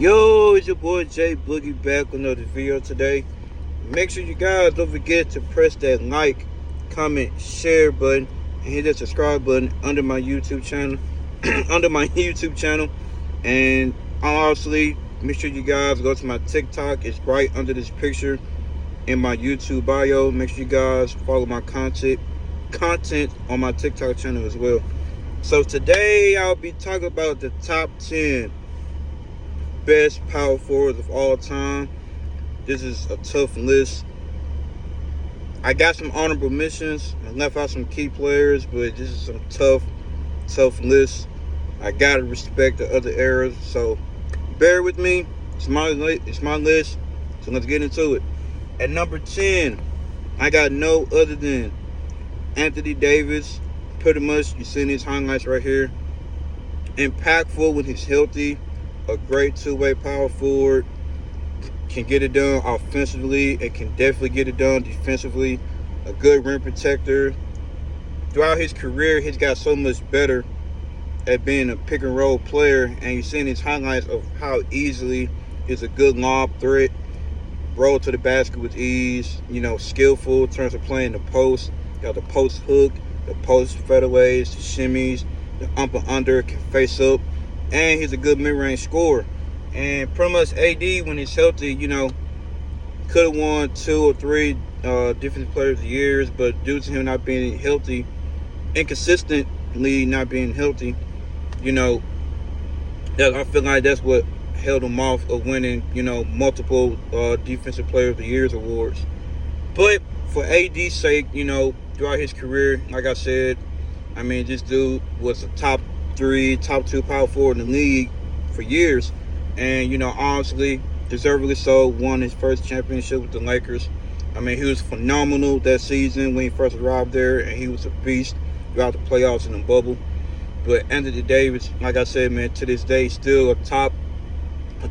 Yo, it's your boy Jay Boogie back with another video today. Make sure you guys don't forget to press that like, comment, share button, and hit that subscribe button under my YouTube channel. And honestly, make sure you guys go to my TikTok. It's right under this picture in my YouTube bio. Make sure you guys follow my content on my TikTok channel as well. So today I'll be talking about the top 10 best power forwards of all time. This is a tough list. I got some honorable mentions. I left out some key players, but this is some tough list. I gotta respect the other eras, so bear with me. It's my list, so let's get into it. At number 10, I got no other than Anthony Davis. Pretty much, you're seeing his highlights right here. Impactful when he's healthy. A great two-way power forward. Can get it done offensively and can definitely get it done defensively. A good rim protector. Throughout his career, he's got so much better at being a pick and roll player, and you're seeing his highlights of how easily he's a good lob threat, roll to the basket with ease, skillful in terms of playing the post. Got the post hook, the post fadeaways, the shimmies, the up and under, can face up, and he's a good mid-range scorer. And pretty much AD, when he's healthy, could have won 2 or 3 defensive players of the years, but due to him not being healthy, inconsistently not being healthy, I feel like that's what held him off of winning, multiple defensive player of the years awards. But for AD's sake, throughout his career, like I said, this dude was a top 2 power forward in the league for years. And, honestly, deservedly so, won his first championship with the Lakers. He was phenomenal that season when he first arrived there, and he was a beast throughout the playoffs in the bubble. But Anthony Davis, like I said, man, to this day, still a top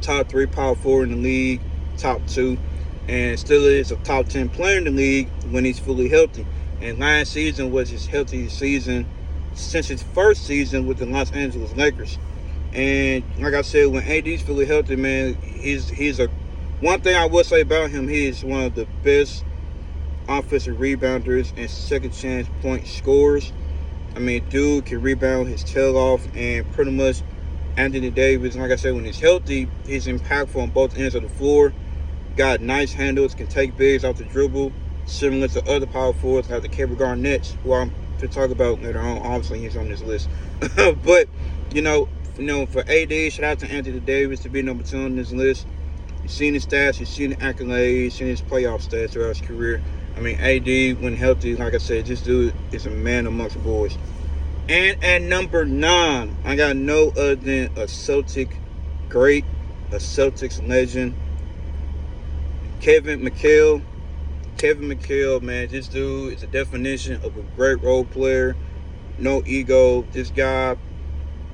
3 power forward in the league, top 2, and still is a top 10 player in the league when he's fully healthy. And last season was his healthiest season since his first season with the Los Angeles Lakers. And like I said, when AD's fully healthy, man, he's a one thing I will say about him, he is one of the best offensive rebounders and second chance point scorers. Dude can rebound his tail off, and pretty much Anthony Davis, like I said, when he's healthy, he's impactful on both ends of the floor. Got nice handles, can take bigs off the dribble, similar to other power forwards like the Kevin Garnett, who I'm to talk about later on. Obviously, he's on this list. But, for AD, shout out to Anthony Davis to be number 2 on this list. You've seen his stats, you've seen the accolades, you've seen his playoff stats throughout his career. AD, when healthy, like I said, this dude is a man amongst boys. And at number 9, I got no other than a Celtic great, a Celtics legend, Kevin McHale. Kevin McHale, man, this dude is a definition of a great role player. No ego. This guy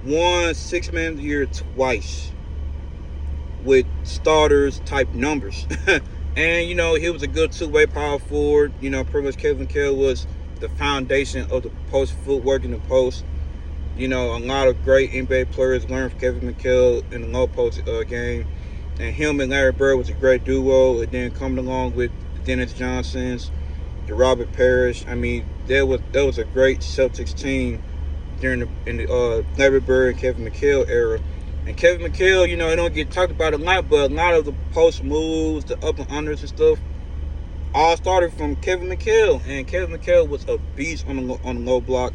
won 6th Man of the Year twice with starters type numbers. And, he was a good two-way power forward. Pretty much Kevin McHale was the foundation of the post footwork in the post. A lot of great NBA players learned from Kevin McHale in the low post game. And him and Larry Bird was a great duo. And then coming along with Dennis Johnson's, the Robert Parrish. There was a great Celtics team in the Larry Bird and Kevin McHale era. And Kevin McHale, it don't get talked about a lot, but a lot of the post moves, the up and unders and stuff, all started from Kevin McHale. And Kevin McHale was a beast on the low block.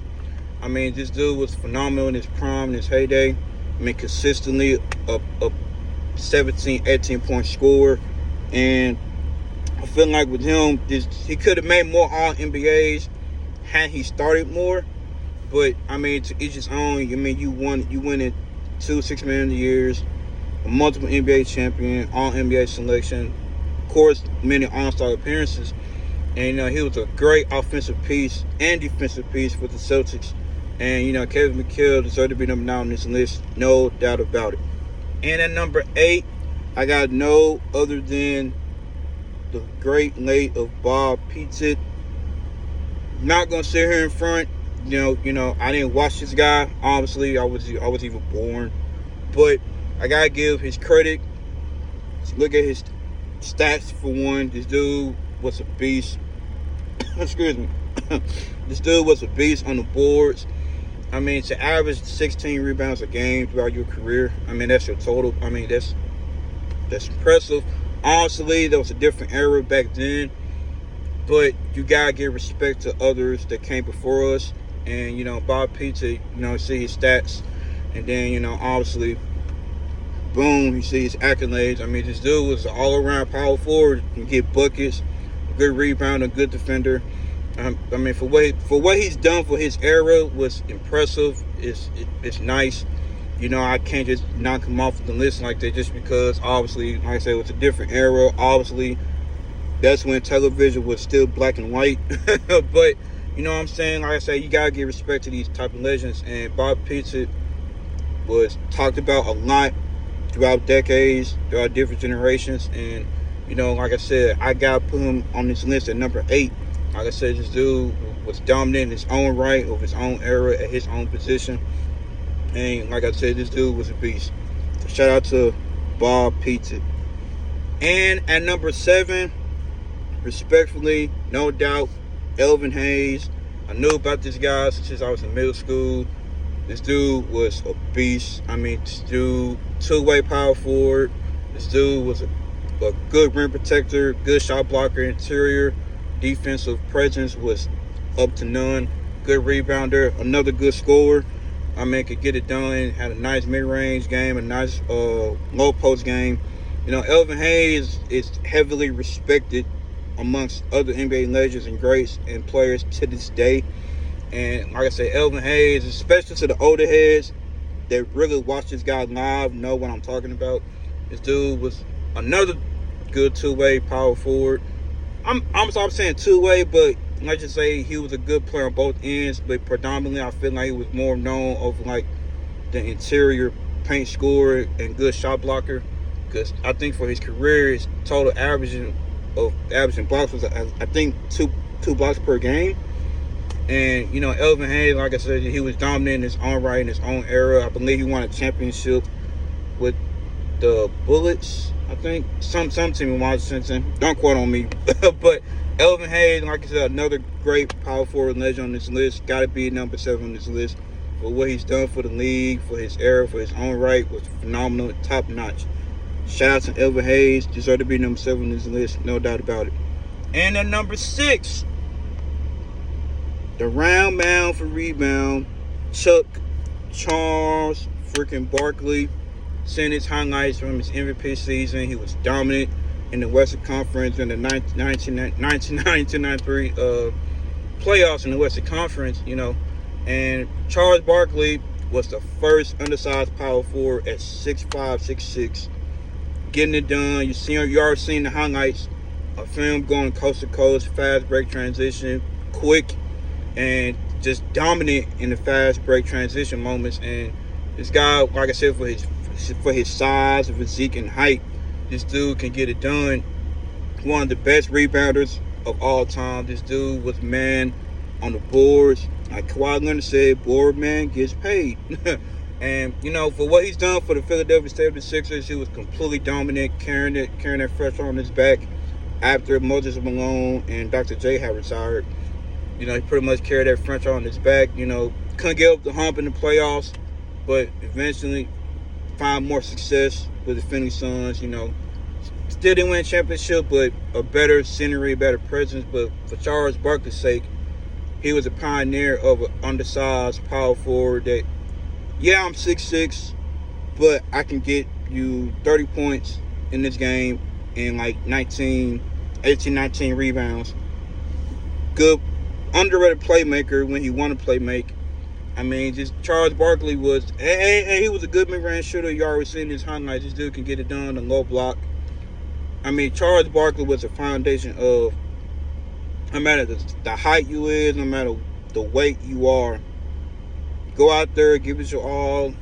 This dude was phenomenal in his prime, in his heyday. Consistently a 17, 18-point scorer. And I feel like with him, he could have made more All-NBAs had he started more. But, to each his own. You win it 2 6 Man of the Years, a multiple NBA champion, All-NBA selection, of course, many All-Star appearances. And, he was a great offensive piece and defensive piece for the Celtics. And, Kevin McHale deserved to be number 9 on this list, no doubt about it. And at number 8, I got no other than the great late of Bob Pettit. Not going to sit here in front I didn't watch this guy. Obviously, I was even born. But I gotta give his credit Look at his stats for one. This dude was a beast. Excuse me. This dude was a beast on the boards. I mean, to average 16 rebounds a game throughout your career, I mean, that's your total. I mean, that's impressive. Honestly, there was a different era back then, but you gotta give respect to others that came before us. And Bob Pizza, see his stats, and then obviously, boom, you see his accolades. I mean, this dude was an all-around power forward. Can get buckets, a good rebounder, a good defender. I mean, for what he's done for his era was impressive. It's nice. I can't just knock him off the list like that just because, obviously, like I said, it was a different era. Obviously, that's when television was still black and white. But, you know what I'm saying? Like I said, you got to give respect to these type of legends. And Bob Pizza was talked about a lot throughout decades, throughout different generations. And, like I said, I got to put him on this list at number 8. Like I said, this dude was dominant in his own right, of his own era, at his own position. And like I said, this dude was a beast. So shout out to Bob Pizza. And at number 7, respectfully, no doubt, Elvin Hayes. I knew about this guy since I was in middle school. This dude was a beast. I mean, this dude, two-way power forward. This dude was a good rim protector, good shot blocker, interior. Defensive presence was up to none. Good rebounder, another good scorer. I mean, could get it done. Had a nice mid-range game, a nice low post game. Elvin Hayes is heavily respected amongst other NBA legends and greats and players to this day. And like I said, Elvin Hayes, especially to the older heads that really watch this guy live, know what I'm talking about. This dude was another good two-way power forward. I'm saying two-way, but let's just say he was a good player on both ends. But predominantly, I feel like he was more known of like the interior paint scorer and good shot blocker. Because I think for his career, his total averaging blocks was I think two blocks per game. And Elvin Hayes, like I said, he was dominant in his own right, in his own era. I believe he won a championship with the Bullets. I think some team in Washington. Don't quote on me, but Elvin Hayes, like I said, another great power forward legend on this list. Got to be number 7 on this list. For what he's done for the league, for his era, for his own right, was phenomenal, top notch. Shout out to Elvin Hayes. Deserve to be number 7 on this list, no doubt about it. And at number 6, the round mound for rebound, Chuck Charles freaking Barkley. Seeing his highlights from his MVP season, he was dominant in the Western Conference in the 1992-93 playoffs in the Western Conference, And Charles Barkley was the first undersized power forward at 6'5", 6'6", getting it done. You already seen the highlights of him going coast to coast, fast break transition, quick, and just dominant in the fast break transition moments. And this guy, like I said, for his size, physique, and height, this dude can get it done. One of the best rebounders of all time. This dude was man on the boards. Like Kawhi Leonard said, board man gets paid. And for what he's done for the Philadelphia 76ers, he was completely dominant, carrying that pressure on his back after Moses Malone and Dr. J had retired. He pretty much carried that franchise on his back. Couldn't get up the hump in the playoffs, but eventually find more success with the Phoenix Suns. Still didn't win a championship, but a better scenery, better presence. But for Charles Barkley's sake, he was a pioneer of an undersized power forward that, yeah, I'm 6'6", but I can get you 30 points in this game and like 19 rebounds. Good, underrated playmaker when he wanted to play make. I mean, just Charles Barkley was, he was a good mid-range shooter. You already seen his highlights. This dude can get it done on low block. I mean, Charles Barkley was a foundation of, no matter the height you is, no matter the weight you are, go out there, give it your all.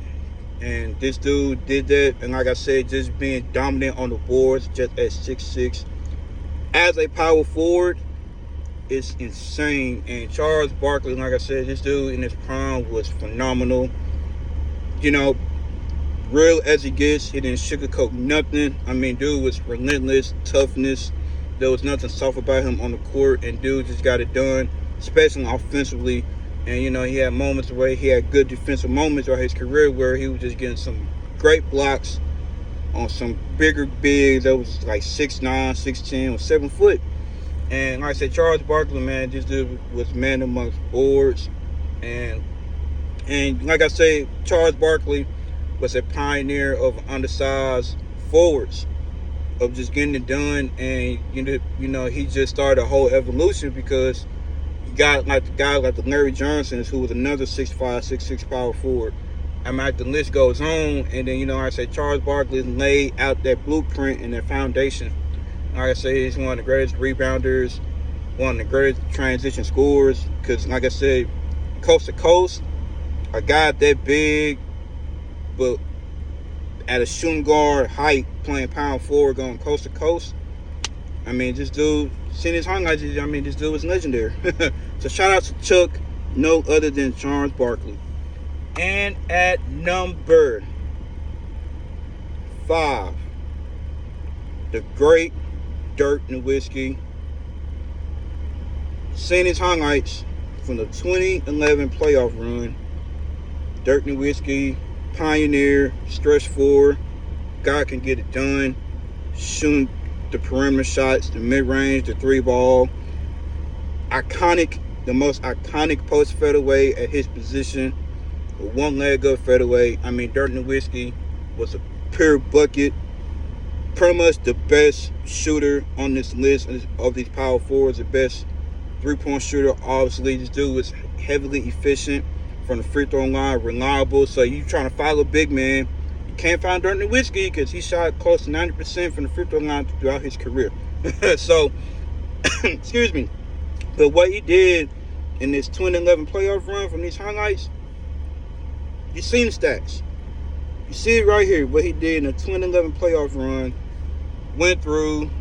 And this dude did that. And like I said, just being dominant on the boards, just at 6'6". As a power forward, it's insane. And Charles Barkley, like I said, this dude in his prime was phenomenal. real as he gets. He didn't sugarcoat nothing. I mean, dude was relentless, toughness. There was nothing soft about him on the court, and dude just got it done, especially offensively. And, you know, he had moments where he had good defensive moments throughout his career where he was just getting some great blocks on some bigger bigs that was like 6'9", 6'10", or 7 foot. And like I said, Charles Barkley, man, this dude was man amongst boards. And like I say, Charles Barkley was a pioneer of undersized forwards, of just getting it done. And you know, he just started a whole evolution because you got like the guy like the Larry Johnsons, who was another 6'5", 6'6" power forward. I mean, the list goes on, and then, you know, like I said, Charles Barkley laid out that blueprint and that foundation. Like I say, he's one of the greatest rebounders, one of the greatest transition scorers. Because, like I said, coast to coast, a guy that big, but at a shooting guard height, playing power forward, going coast to coast. I mean, this dude, seeing his highlights, I mean, this dude was legendary. So shout out to Chuck, no other than Charles Barkley. And at number 5, the great Dirk Nowitzki. Seeing his highlights from the 2011 playoff run, Dirk Nowitzki, pioneer, stretch forward, guy can get it done, shooting the perimeter shots, the mid-range, the 3-ball. Iconic, the most iconic post fadeaway at his position. With one leg up fadeaway. I mean, Dirk Nowitzki was a pure bucket. Pretty much the best shooter on this list of these power forwards. The best three-point shooter. Obviously, this dude was heavily efficient from the free throw line, reliable. So you trying to follow big man, you can't find Dirk Nowitzki because he shot close to 90% from the free throw line throughout his career. So, excuse me. But what he did in this 2011 playoff run from these highlights, you seen the stats. You see it right here, what he did in the 2011 playoff run. Went through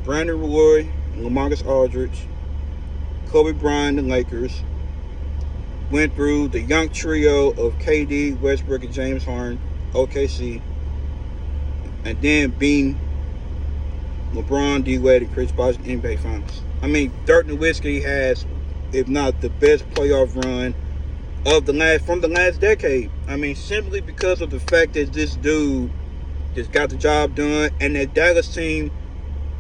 Brandon Roy and LaMarcus Aldridge, Kobe Bryant and Lakers. Went through the young trio of KD, Westbrook, and James Harden, OKC. And then being LeBron, D-Wade, and Chris Bosh in NBA Finals. I mean, Dirk Nowitzki has, if not the best playoff run of from the last decade. I mean, simply because of the fact that this dude just got the job done, and that Dallas team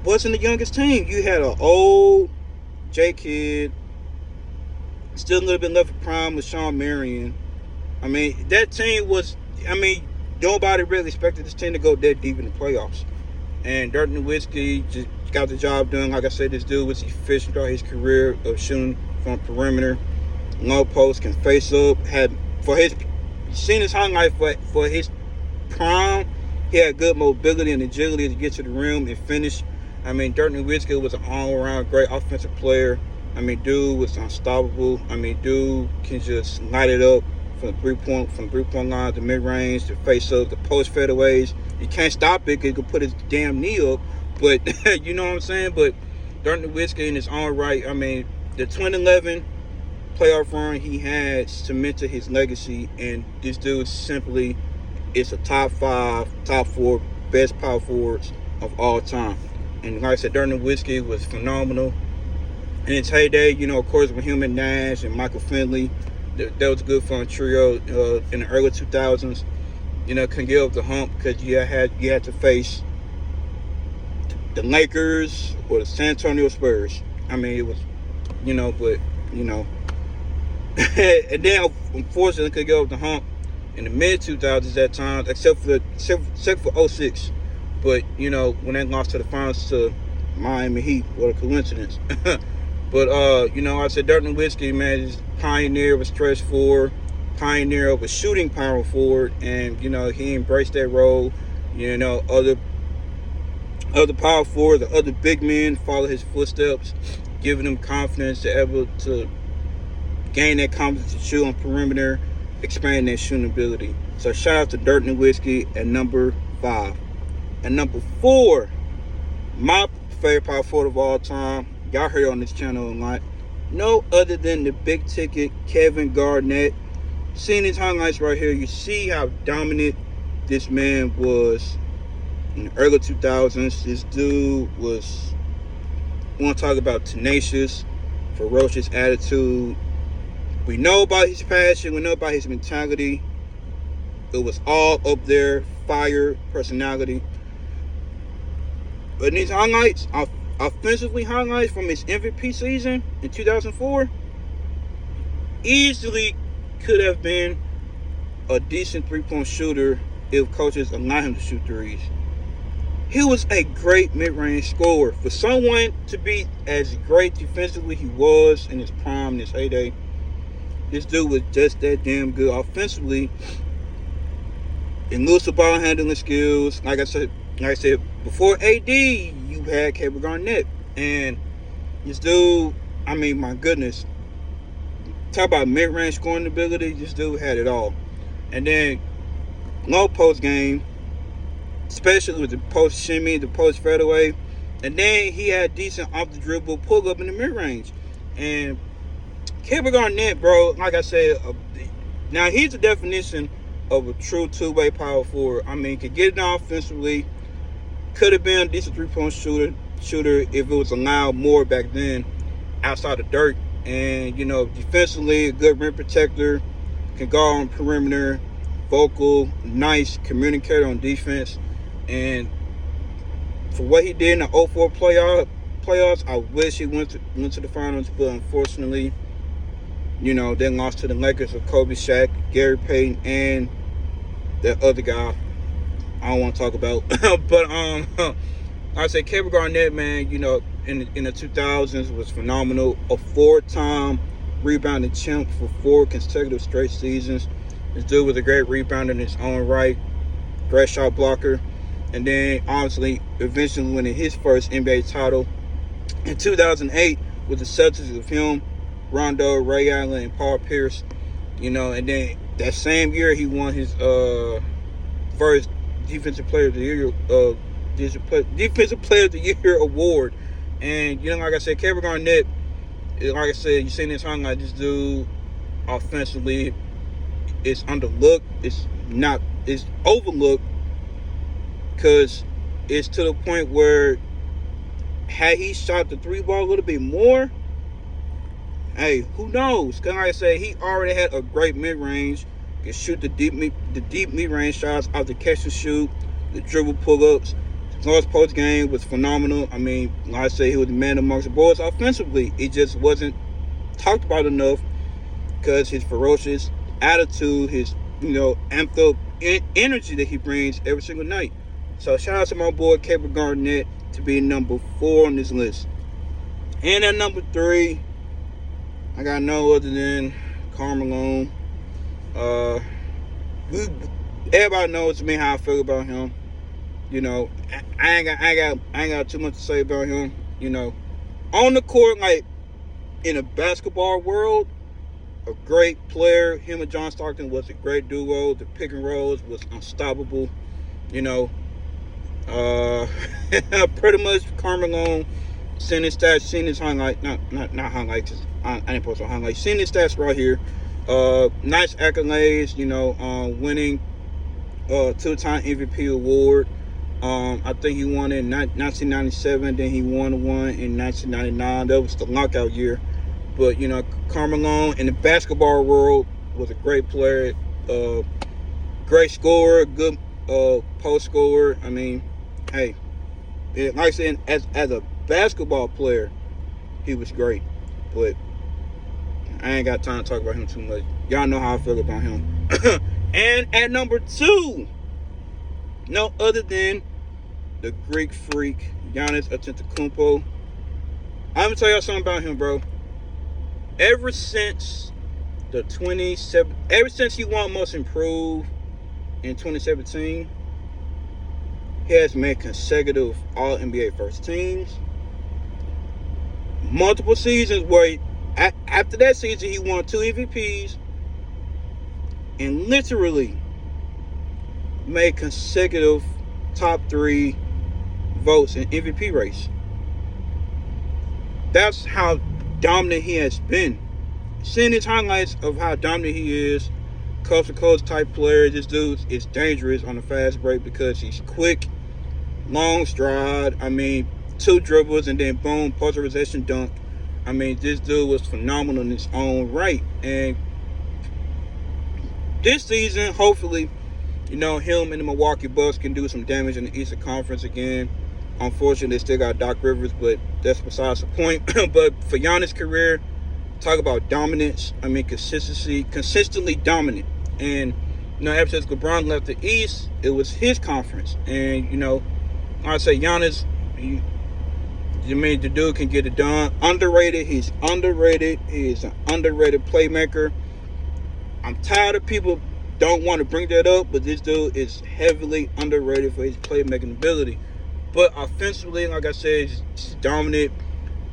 wasn't the youngest team. You had an old J Kidd, still a little bit left of prime with Sean Marion. I mean, that team was, I mean, nobody really expected this team to go that deep in the playoffs. And Dirk Nowitzki just got the job done. Like I said, this dude was efficient throughout his career of shooting from perimeter. Low post, can face up. Had for his, seen his highlight for his prime. He had good mobility and agility to get to the rim and finish. I mean, Dirk Nowitzki was an all-around great offensive player. I mean, dude was unstoppable. I mean, dude can just light it up from the three-point line, the mid-range, the face-up, the post fadeaways. You can't stop it because he can put his damn knee up. But you know what I'm saying. But Dirk Nowitzki in his own right. I mean, the 2011 playoff run he had cemented his legacy, and this dude simply is a top 5, top 4 best power forwards of all time. And like I said, Dirk Nowitzki was phenomenal in its heyday. You know, of course, with him and Nash and Michael Finley, that was a good fun trio in the early 2000s. You know, couldn't get up the hump because you had to face the Lakers or the San Antonio Spurs. I mean, it was, you know, but you know. And then, unfortunately, could get over the hump in the mid-2000s at times, except for 06. But, you know, when they lost to the finals to Miami Heat, what a coincidence. But, you know, I said Dirk Nowitzki, man, is pioneer of a stretch forward, pioneer of a shooting power forward, and, you know, he embraced that role. You know, other power forwards, the other big men follow his footsteps, giving them confidence to gain that confidence to shoot on perimeter, expand their shooting ability. So shout out to Dirk Nowitzki at number 5. At number 4, my favorite power forward of all time. Y'all heard on this channel a lot. No other than the big ticket Kevin Garnett. Seeing his highlights right here, you see how dominant this man was in the early 2000s. This dude was, I want to talk about tenacious, ferocious attitude. We know about his passion. We know about his mentality. It was all up there. Fire, personality. But in these highlights, offensively highlights from his MVP season in 2004, easily could have been a decent three-point shooter if coaches allowed him to shoot threes. He was a great mid-range scorer. For someone to be as great defensively he was in his prime, in his heyday, this dude was just that damn good offensively. Elusive ball handling skills. Like I said, before AD, you had Kevin Garnett. And this dude, I mean, my goodness. Talk about mid-range scoring ability. This dude had it all. And then, low post game, especially with the post shimmy, the post fadeaway. And then he had decent off the dribble pull up in the mid-range. And Kevin Garnett, bro, like I said, now he's the definition of a true two-way power forward. I mean, could get it down offensively. Could have been a decent three-point shooter if it was allowed more back then outside the dirt. And, you know, defensively, a good rim protector, can go on perimeter, vocal, nice communicator on defense. And for what he did in the 04 playoffs, I wish he went to the finals, but unfortunately, you know, then lost to the Lakers with Kobe, Shaq, Gary Payton, and that other guy I don't want to talk about. But I say Kevin Garnett, man, you know, in the 2000s was phenomenal. A 4-time rebounding champ for 4 consecutive straight seasons. This dude was a great rebounder in his own right, great shot blocker, and then honestly, eventually winning his first NBA title in 2008 with the Celtics of him, Rondo, Ray Allen, and Paul Pierce. You know, and then that same year he won his first Defensive Player of the Year Defensive Player of the Year award. And you know, like I said, Kevin Garnett, like I said, you seen this highlight, this dude offensively is underlooked. It's overlooked because it's to the point where had he shot the three ball a little bit more, hey, who knows? Because like I said, he already had a great mid-range. Can shoot the deep mid-range shots out the catch and shoot, the dribble pull-ups. His post game was phenomenal. I mean, like I said, he was the man amongst the boys offensively. It just wasn't talked about enough because his ferocious attitude, his, you know, amped up energy that he brings every single night. So shout out to my boy Kevin Garnett to be number 4 on this list. And at number 3, I got no other than Karl Malone. Everybody knows me how I feel about him. You know, I ain't got too much to say about him. You know, on the court, like in a basketball world, a great player. Him and John Stockton was a great duo. The pick and rolls was unstoppable. You know, pretty much Karl Malone. Seen his stats, seen his highlight, not highlights. I didn't post on highlights. Seen his stats right here. Nice accolades. You know, winning 2-time MVP award. I think he won in 1997. Then he won one in 1999. That was the lockout year. But you know, Karl Malone in the basketball world was a great player. Great scorer, good post scorer. I mean, hey, like I said, as a basketball player, he was great. But I ain't got time to talk about him too much. Y'all know how I feel about him. And at number 2, no other than the Greek freak, Giannis Antetokounmpo. I'm gonna tell y'all something about him, bro. Ever since he won Most Improved in 2017, he has made consecutive All-NBA first teams. Multiple seasons where after that season he won 2 MVPs and literally made consecutive top 3 votes in MVP race. That's how dominant he has been. Seeing his highlights of how dominant he is, coast to coast type player. This dude is dangerous on the fast break because he's quick, long stride. I mean, 2 dribbles and then boom, posterization dunk. I mean, this dude was phenomenal in his own right. And this season, hopefully, him and the Milwaukee Bucks can do some damage in the Eastern Conference again. Unfortunately, they still got Doc Rivers, but that's besides the point. But for Giannis' career, talk about dominance. I mean, consistency, consistently dominant. And, ever since LeBron left the East, it was his conference. And, I'd say Giannis, the dude can get it done. Underrated. He's underrated. He's an underrated playmaker. I'm tired of people don't want to bring that up, but this dude is heavily underrated for his playmaking ability. But offensively, like I said, he's dominant.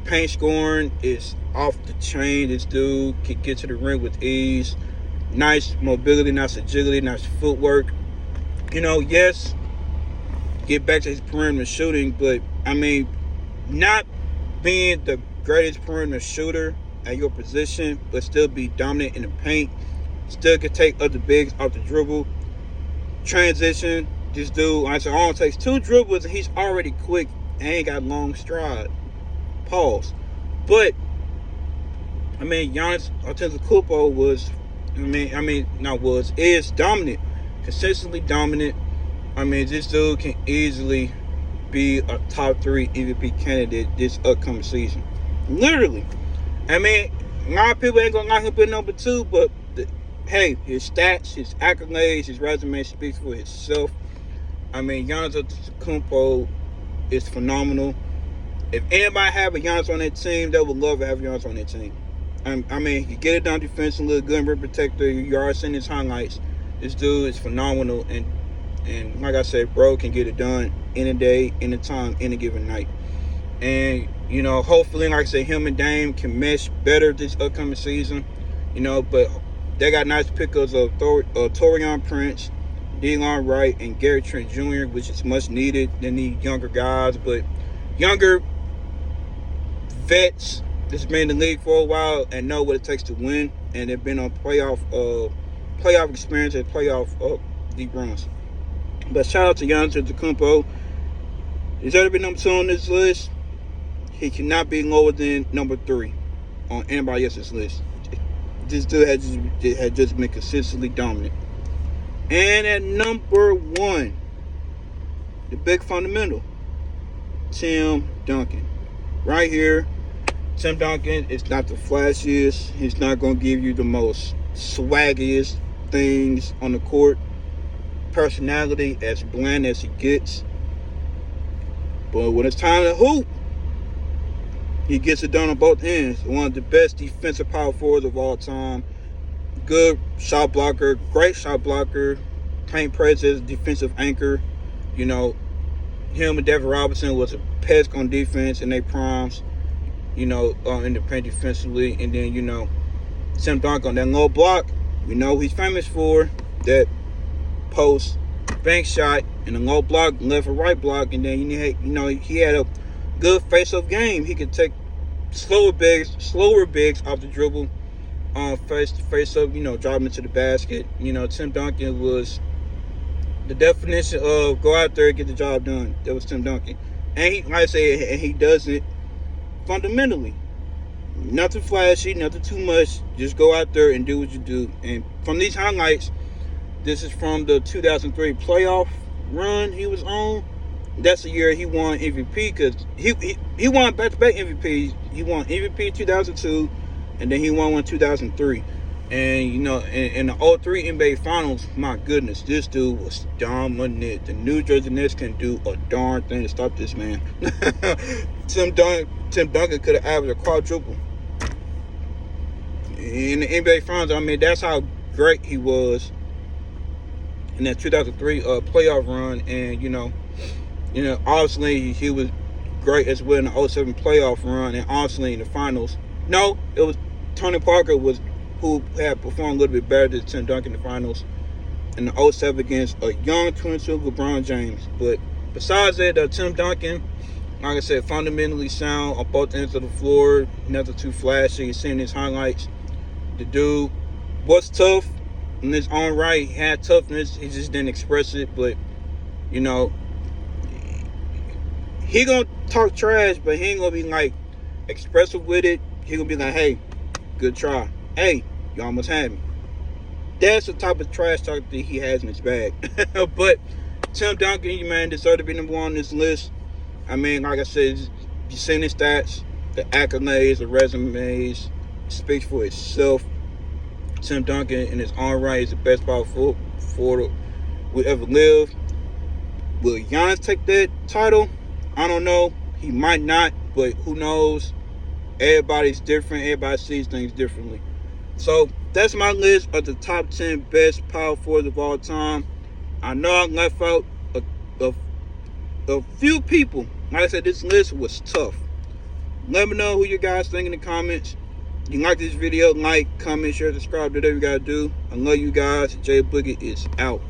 Paint scoring is off the chain. This dude can get to the rim with ease. Nice mobility, nice agility, nice footwork. Yes, get back to his perimeter shooting, but I mean, not being the greatest perimeter shooter at your position, but still be dominant in the paint. Still can take other bigs off the dribble. Transition. This dude, I said, only takes 2 dribbles and he's already quick and ain't got long stride. Pause. But Giannis Antetokounmpo is dominant, consistently dominant. This dude can easily be a top 3 MVP candidate this upcoming season. Literally. A lot of people ain't gonna like him at number 2, but hey, his stats, his accolades, his resume speaks for itself. Giannis Antetokounmpo is phenomenal. If anybody have a Giannis on their team, they would love to have Giannis on their team. He get it done defensively, good rim protector. You are seeing his highlights. This dude is phenomenal, and like I said, bro can get it done any day, any time, any given night. And hopefully, like I said, him and Dame can mesh better this upcoming season. But they got nice pickups of Torian Prince, Delon Wright, and Gary Trent Jr., which is much needed. They need younger guys, but younger vets that's been in the league for a while and know what it takes to win, and they've been on playoff experience and playoff deep runs. But shout out to Giannis Antetokounmpo. He's already been number 2 on this list. He cannot be lower than number 3 on anybody else's list. This dude had just been consistently dominant. And at number 1, the big fundamental, Tim Duncan. Right here, Tim Duncan is not the flashiest. He's not going to give you the most swaggiest things on the court. Personality as bland as he gets. But when it's time to hoop, he gets it done on both ends. One of the best defensive power forwards of all time. Good shot blocker, great shot blocker, paint presence, defensive anchor. Him and David Robinson was a pest on defense in their primes, in the paint defensively. And then, Tim Duncan on that low block, he's famous for that post bank shot and a low block, left or right block. And then, he had a good face-up game. He could take slower bigs off the dribble, face up, drive into the basket. Tim Duncan was the definition of go out there and get the job done. That was Tim Duncan. And he, like I say, he does it fundamentally. Nothing flashy, nothing too much. Just go out there and do what you do. And from these highlights, this is from the 2003 playoff run he was on. That's the year he won MVP because he won back-to-back MVPs. He won MVP 2002, and then he won one in 2003. And, in the 03 NBA Finals, my goodness, this dude was dominant. The New Jersey Nets can do a darn thing to stop this man. Tim Duncan could have averaged a quadruple. In the NBA Finals, that's how great he was in that 2003 playoff run. And, obviously, he was great as well in the 07 playoff run. And obviously in the finals. No, it was Tony Parker who had performed a little bit better than Tim Duncan in the finals in the 07 against a young 22 LeBron James. But besides that, Tim Duncan, like I said, fundamentally sound on both ends of the floor. Nothing too flashy. Seeing his highlights. The dude was tough. in his own right. He had toughness. He just didn't express it. But, you know, he gonna talk trash, but he ain't gonna be like expressive with it. He gonna be like, hey, good try. Hey, you almost had me. That's the type of trash talk that he has in his bag. But Tim Duncan, you man, deserve to be number one on this list. I mean, like I said, you seen his stats, the accolades, the resumes, speaks for itself. Tim Duncan, in his own right, is the best power forward we ever lived. Will Giannis take that title? I don't know. He might not, but who knows? Everybody's different. Everybody sees things differently. So that's my list of the top 10 best power forwards of all time. I know I left out a few people. Like I said, this list was tough. Let me know who you guys think in the comments. If you like this video, like, comment, share, subscribe, whatever you gotta do. I love you guys. Jay Boogie is out.